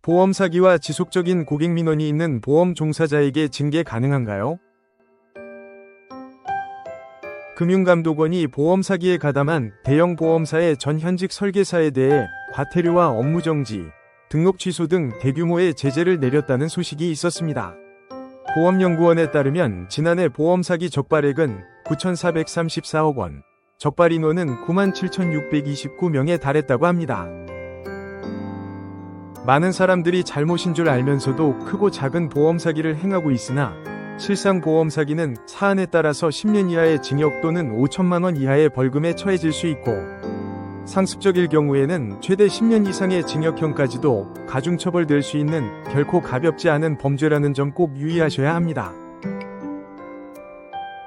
보험 사기와 지속적인 고객 민원이 있는 보험 종사자에게 징계 가능한가요? 금융감독원이 보험 사기에 가담한 대형 보험사의 전 현직 설계사에 대해 과태료와 업무 정지, 등록 취소 등 대규모의 제재를 내렸다는 소식이 있었습니다. 보험연구원에 따르면 지난해 보험 사기 적발액은 9,434억 원, 적발 인원은 97,629명에 달했다고 합니다. 많은 사람들이 잘못인 줄 알면서도 크고 작은 보험 사기를 행하고 있으나 실상 보험 사기는 사안에 따라서 10년 이하의 징역 또는 5천만 원 이하의 벌금에 처해질 수 있고 상습적일 경우에는 최대 10년 이상의 징역형까지도 가중처벌될 수 있는 결코 가볍지 않은 범죄라는 점 꼭 유의하셔야 합니다.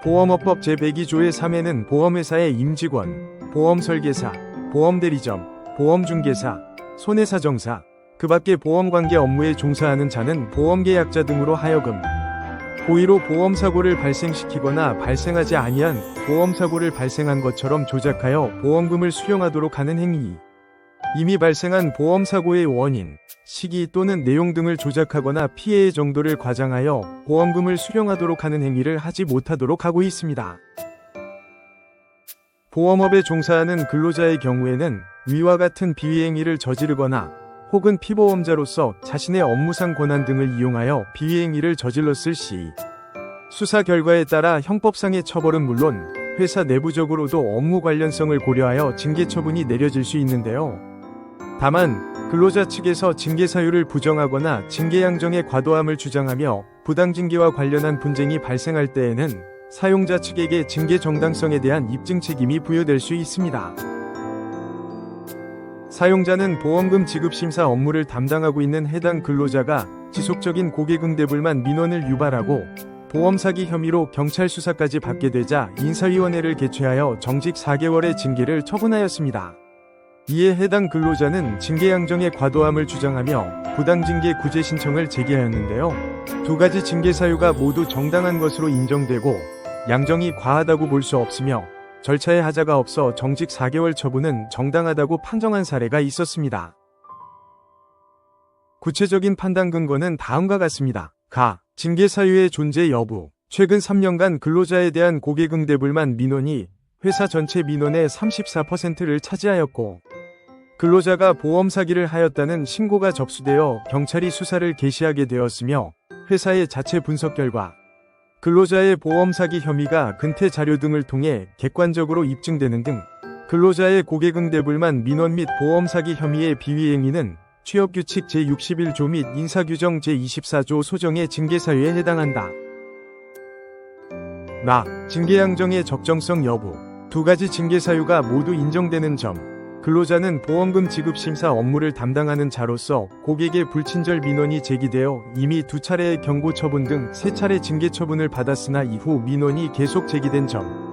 보험업법 제102조의 3에는 보험회사의 임직원, 보험설계사, 보험대리점, 보험중개사, 손해사정사, 그 밖의 보험관계 업무에 종사하는 자는 보험계약자 등으로 하여금 고의로 보험사고를 발생시키거나 발생하지 아니한 보험사고를 발생한 것처럼 조작하여 보험금을 수령하도록 하는 행위, 이미 발생한 보험사고의 원인, 시기 또는 내용 등을 조작하거나 피해의 정도를 과장하여 보험금을 수령하도록 하는 행위를 하지 못하도록 하고 있습니다. 보험업에 종사하는 근로자의 경우에는 위와 같은 비위행위를 저지르거나 혹은 피보험자로서 자신의 업무상 권한 등을 이용하여 비위행위를 저질렀을 시 수사 결과에 따라 형법상의 처벌은 물론 회사 내부적으로도 업무 관련성을 고려하여 징계 처분이 내려질 수 있는데요. 다만 근로자 측에서 징계 사유를 부정하거나 징계 양정의 과도함을 주장하며 부당징계와 관련한 분쟁이 발생할 때에는 사용자 측에게 징계 정당성에 대한 입증 책임이 부여될 수 있습니다. 사용자는 보험금 지급 심사 업무를 담당하고 있는 해당 근로자가 지속적인 고객 응대불만 민원을 유발하고 보험 사기 혐의로 경찰 수사까지 받게 되자 인사위원회를 개최하여 정직 4개월의 징계를 처분하였습니다. 이에 해당 근로자는 징계 양정의 과도함을 주장하며 부당징계 구제 신청을 제기하였는데요. 두 가지 징계 사유가 모두 정당한 것으로 인정되고 양정이 과하다고 볼 수 없으며 절차에 하자가 없어 정직 4개월 처분은 정당하다고 판정한 사례가 있었습니다. 구체적인 판단 근거는 다음과 같습니다. 징계 사유의 존재 여부. 최근 3년간 근로자에 대한 고객 응대불만 민원이 회사 전체 민원의 34%를 차지하였고 근로자가 보험 사기를 하였다는 신고가 접수되어 경찰이 수사를 개시하게 되었으며 회사의 자체 분석 결과 근로자의 보험 사기 혐의가 근태 자료 등을 통해 객관적으로 입증되는 등 근로자의 고객 응대불만 민원 및 보험 사기 혐의의 비위행위는 취업규칙 제61조 및 인사규정 제24조 소정의 징계 사유에 해당한다. 징계 양정의 적정성 여부. 두 가지 징계 사유가 모두 인정되는 점. 근로자는 보험금 지급 심사 업무를 담당하는 자로서 고객의 불친절 민원이 제기되어 이미 2차례의 경고 처분 등 3차례 징계 처분을 받았으나 이후 민원이 계속 제기된 점.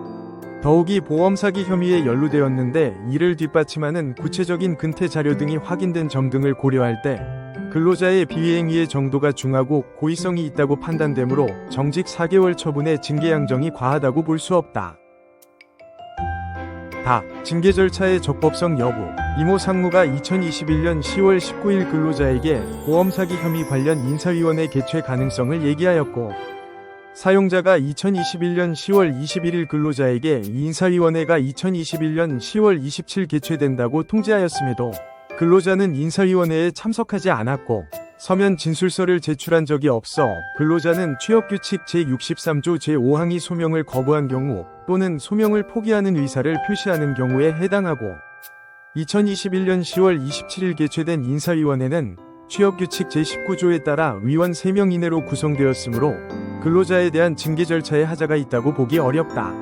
더욱이 보험 사기 혐의에 연루되었는데 이를 뒷받침하는 구체적인 근태 자료 등이 확인된 점 등을 고려할 때 근로자의 비위행위의 정도가 중하고 고의성이 있다고 판단되므로 정직 4개월 처분의 징계 양정이 과하다고 볼 수 없다. 징계 절차의 적법성 여부. 이모 상무가 2021년 10월 19일 근로자에게 보험 사기 혐의 관련 인사위원회 개최 가능성을 얘기하였고 사용자가 2021년 10월 21일 근로자에게 인사위원회가 2021년 10월 27일 개최된다고 통지하였음에도 근로자는 인사위원회에 참석하지 않았고 서면 진술서를 제출한 적이 없어 근로자는 취업규칙 제63조 제5항의 소명을 거부한 경우 또는 소명을 포기하는 의사를 표시하는 경우에 해당하고 2021년 10월 27일 개최된 인사위원회는 취업규칙 제19조에 따라 위원 3명 이내로 구성되었으므로 근로자에 대한 징계 절차에 하자가 있다고 보기 어렵다.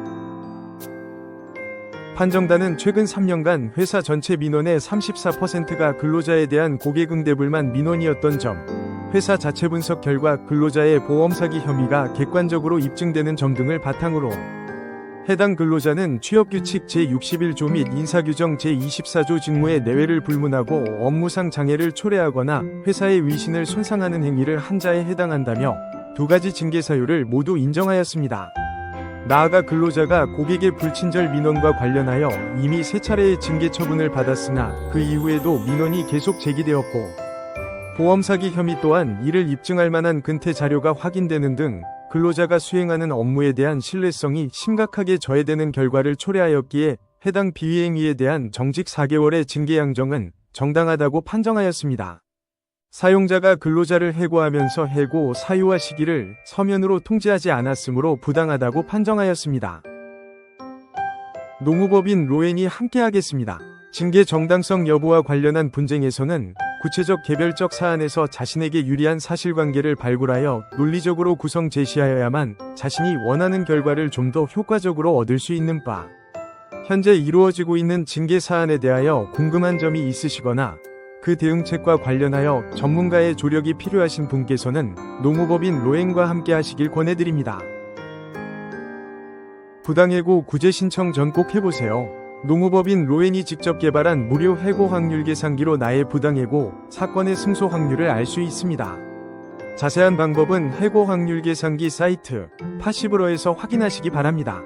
판정단은 최근 3년간 회사 전체 민원의 34%가 근로자에 대한 고객 응대불만 민원이었던 점, 회사 자체 분석 결과 근로자의 보험 사기 혐의가 객관적으로 입증되는 점 등을 바탕으로 해당 근로자는 취업규칙 제61조 및 인사규정 제24조 직무의 내외를 불문하고 업무상 장애를 초래하거나 회사의 위신을 손상하는 행위를 한 자에 해당한다며 두 가지 징계 사유를 모두 인정하였습니다. 나아가 근로자가 고객의 불친절 민원과 관련하여 이미 3차례의 징계 처분을 받았으나 그 이후에도 민원이 계속 제기되었고 보험 사기 혐의 또한 이를 입증할 만한 근태 자료가 확인되는 등 근로자가 수행하는 업무에 대한 신뢰성이 심각하게 저해되는 결과를 초래하였기에 해당 비위행위에 대한 정직 4개월의 징계양정은 정당하다고 판정하였습니다. 사용자가 근로자를 해고하면서 해고 사유와 시기를 서면으로 통지하지 않았으므로 부당하다고 판정하였습니다. 노무법인 로엔이 함께하겠습니다. 징계 정당성 여부와 관련한 분쟁에서는 구체적 개별적 사안에서 자신에게 유리한 사실관계를 발굴하여 논리적으로 구성 제시하여야만 자신이 원하는 결과를 좀 더 효과적으로 얻을 수 있는 바, 현재 이루어지고 있는 징계 사안에 대하여 궁금한 점이 있으시거나 그 대응책과 관련하여 전문가의 조력이 필요하신 분께서는 노무법인 로엔과 함께 하시길 권해드립니다. 부당해고 구제 신청 전 꼭 해보세요. 노무법인 로엔이 직접 개발한 무료 해고 확률 계산기로 나의 부당해고 사건의 승소 확률을 알 수 있습니다. 자세한 방법은 해고 확률 계산기 사이트 파시브러에서 확인하시기 바랍니다.